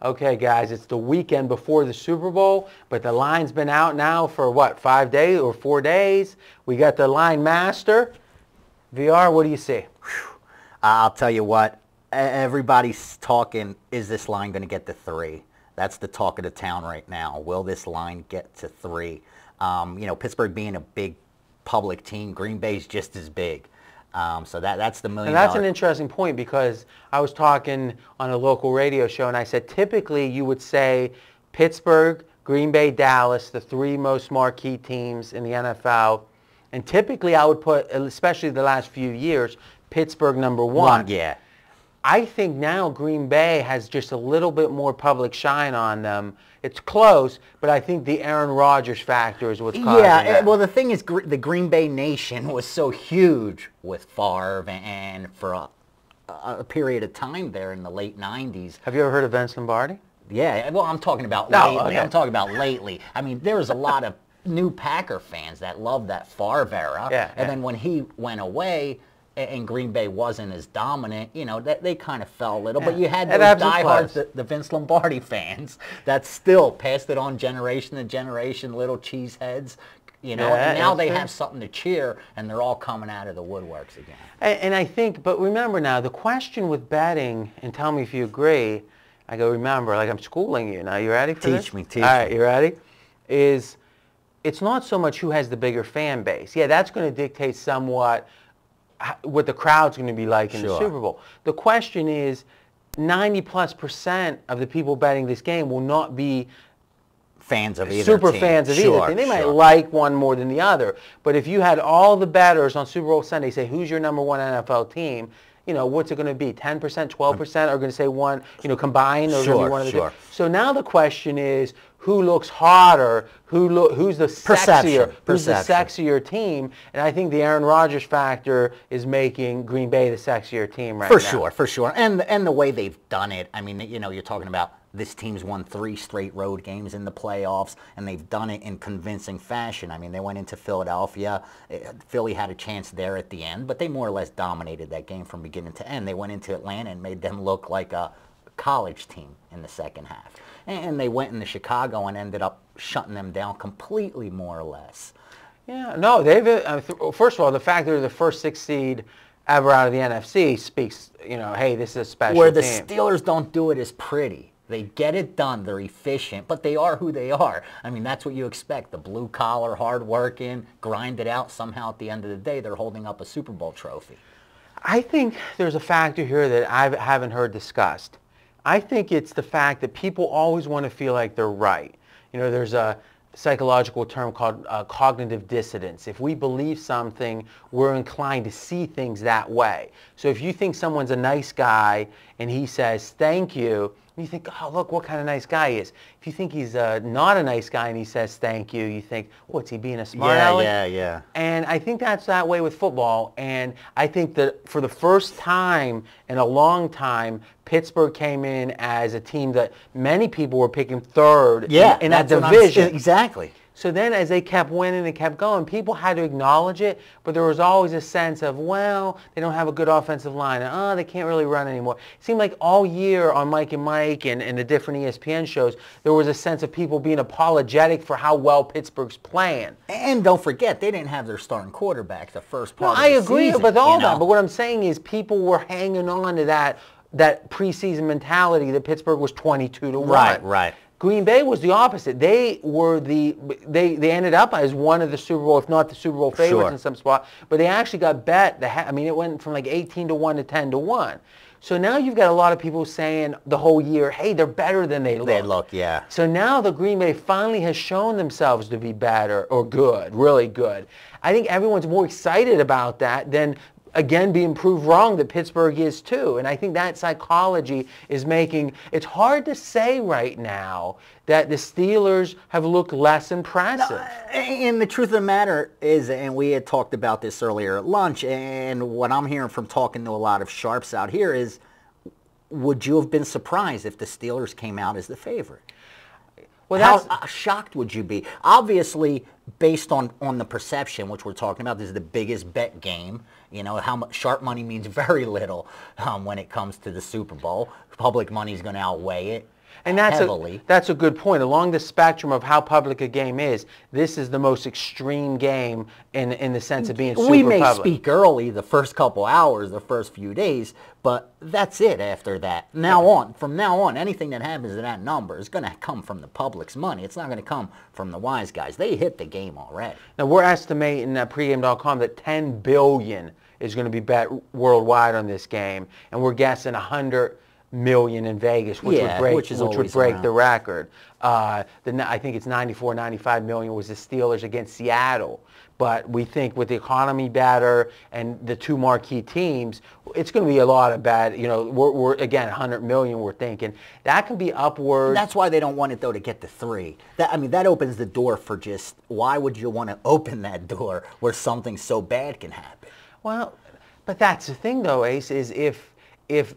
Okay, guys, it's the weekend before the Super Bowl, but the line's been out now for what, 5 days or 4 days? We got the line master. VR, what do you see? I'll tell you what, everybody's talking, is this line going to get to 3? That's the talk of the town right now. Will this line get to 3? Pittsburgh being a big public team, Green Bay's just as big. So that's the million. And that's an interesting point, because I was talking on a local radio show and I said typically you would say Pittsburgh, Green Bay, Dallas, the 3 most marquee teams in the NFL. And typically I would put, especially the last few years, Pittsburgh number 1. Yeah. I think now Green Bay has just a little bit more public shine on them. It's close, but I think the Aaron Rodgers factor is what's causing that. Well, the thing is, the Green Bay Nation was so huge with Favre, and for a period of time there in the late 90s. Have you ever heard of Vince Lombardi? Yeah, well, I'm talking about lately. Okay. I'm talking about lately. I mean, there was a lot of new Packer fans that loved that Favre era. And then when he went away, and Green Bay wasn't as dominant, they kind of fell a little. But you had those diehards, the Vince Lombardi fans, that still passed it on generation to generation, little cheeseheads. And now they have something to cheer, and they're all coming out of the woodworks again. And I think, but remember now, the question with betting, and tell me if you agree, I go, remember, like I'm schooling you now. You ready for this? Teach me. All right, you ready? It's not so much who has the bigger fan base. Yeah, that's going to dictate somewhat what the crowd's going to be like in the Super Bowl. The question is, 90+% of the people betting this game will not be fans of either super team. Fans of either team. They might like one more than the other. But if you had all the bettors on Super Bowl Sunday say, who's your number 1 NFL team, what's it going to be? 10%, 12% are going to say one, combined, or going to be one of the two. So now the question is, who looks hotter? Who's the sexier? Who's the sexier team? And I think the Aaron Rodgers factor is making Green Bay the sexier team right now. For sure. And the way they've done it, I mean, you're talking about this team's won 3 straight road games in the playoffs, and they've done it in convincing fashion. I mean, they went into Philadelphia. Philly had a chance there at the end, but they more or less dominated that game from beginning to end. They went into Atlanta and made them look like a college team in the second half. And they went into Chicago and ended up shutting them down completely, more or less. Yeah, no, they've, first of all, the fact they're the first 6 seed ever out of the NFC speaks, hey, this is a special team. Where the Steelers don't do it as pretty. They get it done. They're efficient, but they are who they are. I mean, that's what you expect. The blue-collar, hard-working, grind it out. Somehow, at the end of the day, they're holding up a Super Bowl trophy. I think there's a factor here that I haven't heard discussed. I think it's the fact that people always want to feel like they're right. There's a psychological term called cognitive dissonance. If we believe something, we're inclined to see things that way. So if you think someone's a nice guy and he says, thank you, you think, oh, look what kind of nice guy he is. If you think he's not a nice guy and he says thank you, you think, what's he being a smart aleck? Yeah. And I think that's that way with football. And I think that for the first time in a long time, Pittsburgh came in as a team that many people were picking third in that division. Exactly. So then as they kept winning and kept going, people had to acknowledge it, but there was always a sense of, well, they don't have a good offensive line, and they can't really run anymore. It seemed like all year on Mike and Mike and the different ESPN shows, there was a sense of people being apologetic for how well Pittsburgh's playing. And don't forget, they didn't have their starting quarterback the first part of the season. I agree with all that, but what I'm saying is people were hanging on to that preseason mentality that Pittsburgh was 22-1. Right. Green Bay was the opposite. They were they ended up as one of the Super Bowl, if not the Super Bowl favorites in some spot. But they actually got bet. It went from like 18-1 to 10-1. So now you've got a lot of people saying the whole year, hey, they're better than they look. They look, yeah. So now the Green Bay finally has shown themselves to be better or good, really good. I think everyone's more excited about that than again being proved wrong that Pittsburgh is too. And I think that psychology is making, it's hard to say right now that the Steelers have looked less impressive. And the truth of the matter is, and we had talked about this earlier at lunch, and what I'm hearing from talking to a lot of sharps out here is, would you have been surprised if the Steelers came out as the favorite? Well, how shocked would you be? Obviously, based on the perception, which we're talking about, this is the biggest bet game. How much sharp money means very little when it comes to the Super Bowl. Public money is going to outweigh it. And heavily. that's a good point. Along the spectrum of how public a game is, this is the most extreme game in the sense of being super We may public. speak early the first couple hours, the first few days, but that's it after that. From now on, anything that happens to that number is going to come from the public's money. It's not going to come from the wise guys. They hit the game already. Now, we're estimating at pregame.com that $10 billion is going to be bet worldwide on this game, and we're guessing $100 million in Vegas, which would break the record. I think it's 95 million was the Steelers against Seattle. But we think with the economy better and the two marquee teams, it's going to be a lot of bad. We're again 100 million. We're thinking that can be upward. That's why they don't want it though to get to 3. That opens the door for just why would you want to open that door where something so bad can happen? Well, but that's the thing though, Ace, is if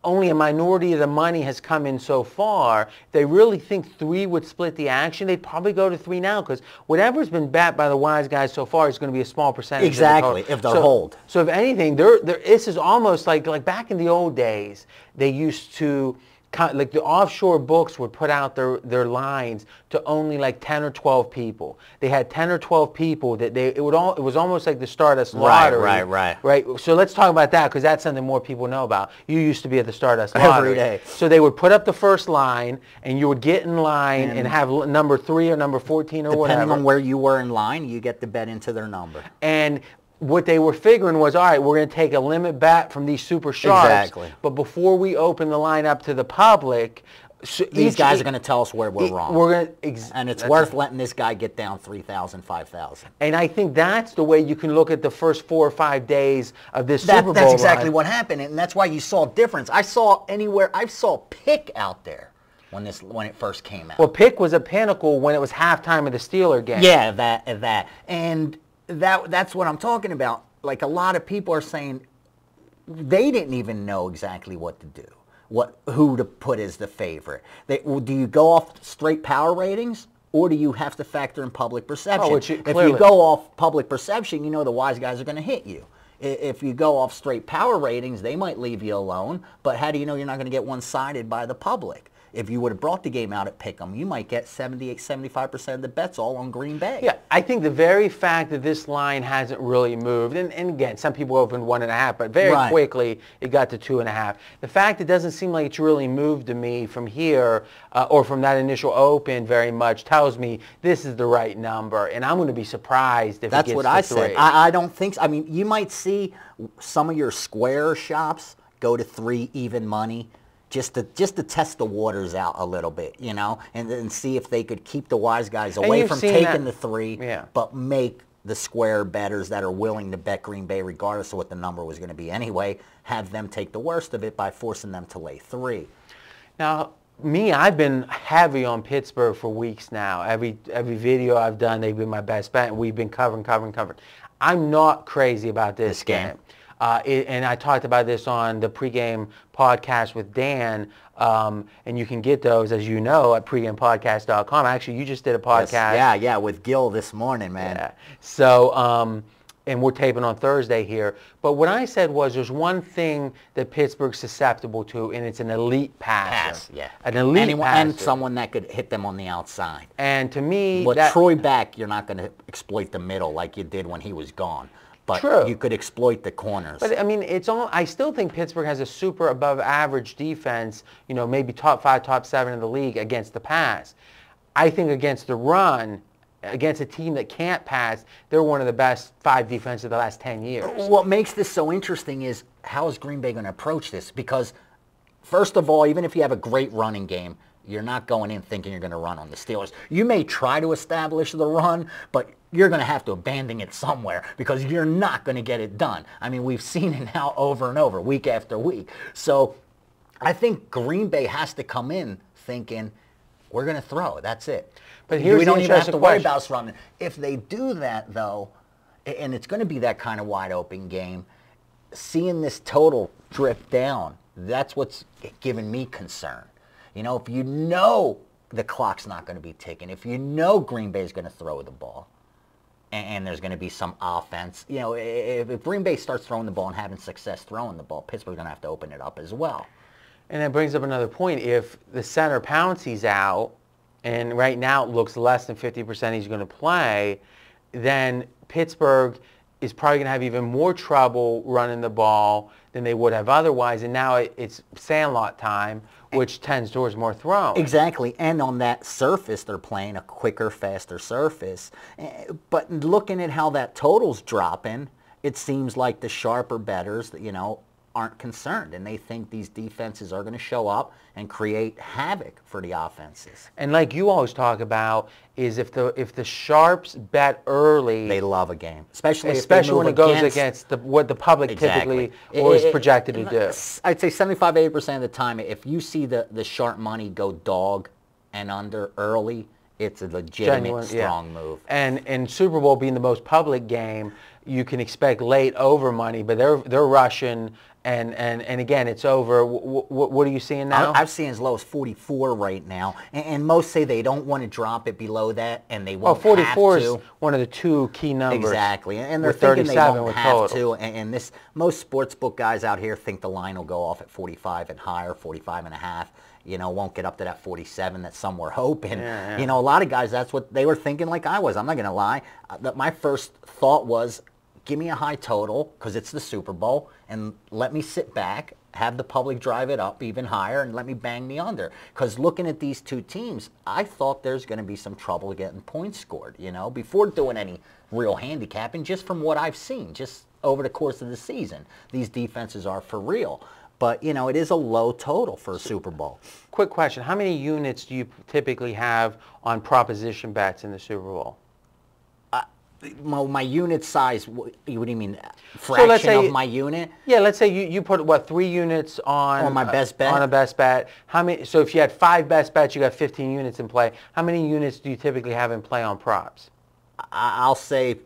only a minority of the money has come in so far, they really think 3 would split the action, they'd probably go to 3 now, because whatever's been bet by the wise guys so far is going to be a small percentage. Exactly, if they're hold. So if anything, this is almost like back in the old days, they used to, like the offshore books would put out their lines to only like 10 or 12 people. They had 10 or 12 people that it was almost like the Stardust Lottery. Right. So let's talk about that, because that's something more people know about. You used to be at the Stardust Lottery. Every day. So they would put up the first line, and you would get in line and have number 3 or number 14 or whatever. Depending on where you were in line, you get to bet into their number. And what they were figuring was, all right, we're going to take a limit bet from these super sharps. Exactly. But before we open the line up to the public, these guys are going to tell us where we're wrong. And it's worth letting this guy get down 3,000, 5,000. And I think that's the way you can look at the first 4 or 5 days of this Super Bowl. That's exactly what happened, and that's why you saw difference. I saw pick out there when it first came out. Well, pick was a pinnacle when it was halftime of the Steeler game. Yeah, that. And that's what I'm talking about. Like, a lot of people are saying they didn't even know exactly what to do, who to put as the favorite. Do you go off straight power ratings, or do you have to factor in public perception? If you go off public perception, the wise guys are going to hit you. If you go off straight power ratings, they might leave you alone, but how do you know you're not going to get one-sided by the public? If you would have brought the game out at Pick'em, you might get 75% of the bets all on Green Bay. Yeah, I think the very fact that this line hasn't really moved, and again, some people opened 1.5, but very quickly it got to 2.5. The fact it doesn't seem like it's really moved to me from here or from that initial open very much tells me this is the right number, and I'm going to be surprised if it gets to 3. That's what I said. I don't think so. I mean, you might see some of your square shops go to 3 even money. Just to test the waters out a little bit, and see if they could keep the wise guys away from taking the 3, but make the square bettors that are willing to bet Green Bay regardless of what the number was going to be anyway, have them take the worst of it by forcing them to lay 3. Now, I've been heavy on Pittsburgh for weeks now. Every video I've done, they've been my best bet, and we've been covering. I'm not crazy about this game. And I talked about this on the pregame podcast with Dan, and you can get those, as you know, at pregamepodcast.com. Actually, you just did a podcast. Yeah, with Gil this morning, man. Yeah. So, and we're taping on Thursday here. But what I said was there's one thing that Pittsburgh's susceptible to, and it's an elite passer. An elite passer. And someone that could hit them on the outside. And to me, Troy Back, you're not going to exploit the middle like you did when he was gone. But you could exploit the corners. But I mean, I still think Pittsburgh has a super above average defense, maybe top 5, top 7 in the league against the pass. I think against the run, against a team that can't pass, they're one of the best 5 defenses of the last 10 years. What makes this so interesting is how is Green Bay going to approach this? Because, first of all, even if you have a great running game, you're not going in thinking you're going to run on the Steelers. You may try to establish the run, but you're going to have to abandon it somewhere because you're not going to get it done. I mean, we've seen it now over and over, week after week. So I think Green Bay has to come in thinking, we're going to throw. That's it. But we don't even have to worry about us running. If they do that, though, and it's going to be that kind of wide-open game, seeing this total drip down, that's what's giving me concern. If you know the clock's not going to be ticking, if you know Green Bay's going to throw the ball, and there's going to be some offense, if Green Bay starts throwing the ball and having success throwing the ball, Pittsburgh's going to have to open it up as well. And that brings up another point. If the center Pouncey's out, and right now it looks less than 50% he's going to play, then Pittsburgh is probably going to have even more trouble running the ball than they would have otherwise. And now it's sandlot time, which tends towards more throwing. Exactly. And on that surface, they're playing a quicker, faster surface. But looking at how that total's dropping, it seems like the sharper bettors, aren't concerned, and they think these defenses are going to show up and create havoc for the offenses. And like you always talk about, is if the sharps bet early, they love a game, especially when it goes against what the public typically or is projected to do. I'd say 75-80% of the time, if you see the sharp money go dog and under early, it's a legitimate strong move. And Super Bowl being the most public game, you can expect late over money, but they're rushing. And again, it's over. What are you seeing now? I'm seeing as low as 44 right now. And most say they don't want to drop it below that, and they won't 44 have to. Is one of the two key numbers. Exactly. And they're thinking they won't have to. And most sportsbook guys out here think the line will go off at 45 and higher, 45 and a half. Won't get up to that 47 that some were hoping. Yeah. A lot of guys, that's what they were thinking like I was. I'm not going to lie. My first thought was, give me a high total because it's the Super Bowl, and let me sit back, have the public drive it up even higher, and let me bang the under. Because looking at these two teams, I thought there's going to be some trouble getting points scored, before doing any real handicapping, just from what I've seen, just over the course of the season. These defenses are for real. But, it is a low total for a Super Bowl. Quick question. How many units do you typically have on proposition bets in the Super Bowl? My unit size, what do you mean? Fraction of my unit? Yeah, let's say you put, 3 units on my best bet? On a best bet. How many? So if you had 5 best bets, you got 15 units in play. How many units do you typically have in play on props? I'll say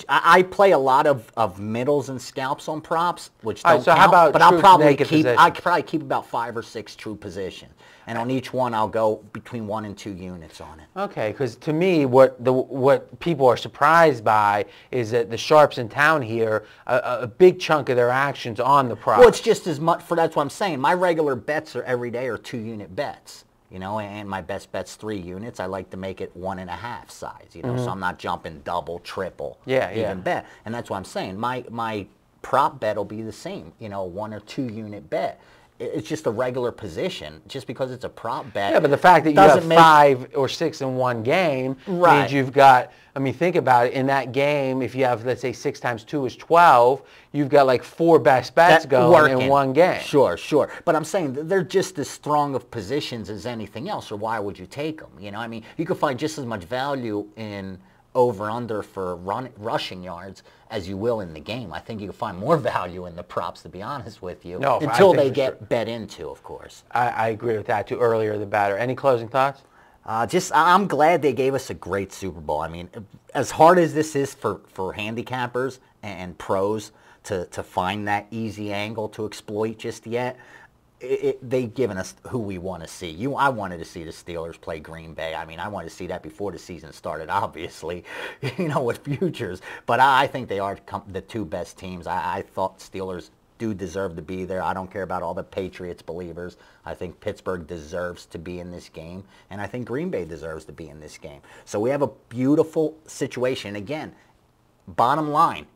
I play a lot of middles and scalps on props, which don't so count, how about but I'll probably keep about 5 or 6 true positions. And on each one, I'll go between 1 and 2 units on it. Okay, because to me, what people are surprised by is that the sharps in town here, a big chunk of their actions on the props. Well, it's just as much that's what I'm saying. My regular bets are every day are 2-unit bets. And my best bet's 3 units. I like to make it 1.5 size, so I'm not jumping double, triple, even bet. And that's what I'm saying. My prop bet will be the same, 1 or 2 unit bet. It's just a regular position. Just because it's a prop bet. Yeah, but the fact that you have 5 or 6 in one game means you've got, think about it. In that game, if you have, let's say, 6 times 2 is 12, you've got like 4 best bets going in one game. Sure. But I'm saying they're just as strong of positions as anything else, or why would you take them? You could find just as much value in over-under for rushing yards as you will in the game. I think you can find more value in the props, to be honest with you, until they get bet into, of course. I agree with that, too. Earlier, the better. Any closing thoughts? I'm glad they gave us a great Super Bowl. As hard as this is for handicappers and pros to find that easy angle to exploit just yet, they've given us who we want to see. I wanted to see the Steelers play Green Bay. I wanted to see that before the season started, obviously, with futures. But I think they are the 2 best teams. I thought Steelers do deserve to be there. I don't care about all the Patriots believers. I think Pittsburgh deserves to be in this game, and I think Green Bay deserves to be in this game. So we have a beautiful situation. Again, bottom line,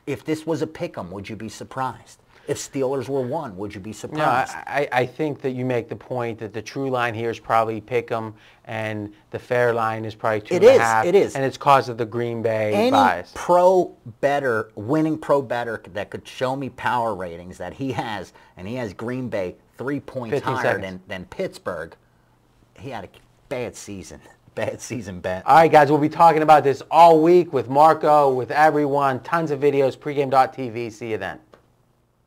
if this was a pick'em, would you be surprised? If Steelers were 1, would you be surprised? No, I think that you make the point that the true line here is probably pick'em, and the fair line is probably 2.5. It is. And it's cause of the Green Bay Any bias. winning pro bettor that could show me power ratings that he has, and he has Green Bay 3 points higher than Pittsburgh, he had a bad season. Bad season bet. All right, guys, we'll be talking about this all week with Marco, with everyone. Tons of videos, pregame.tv. See you then.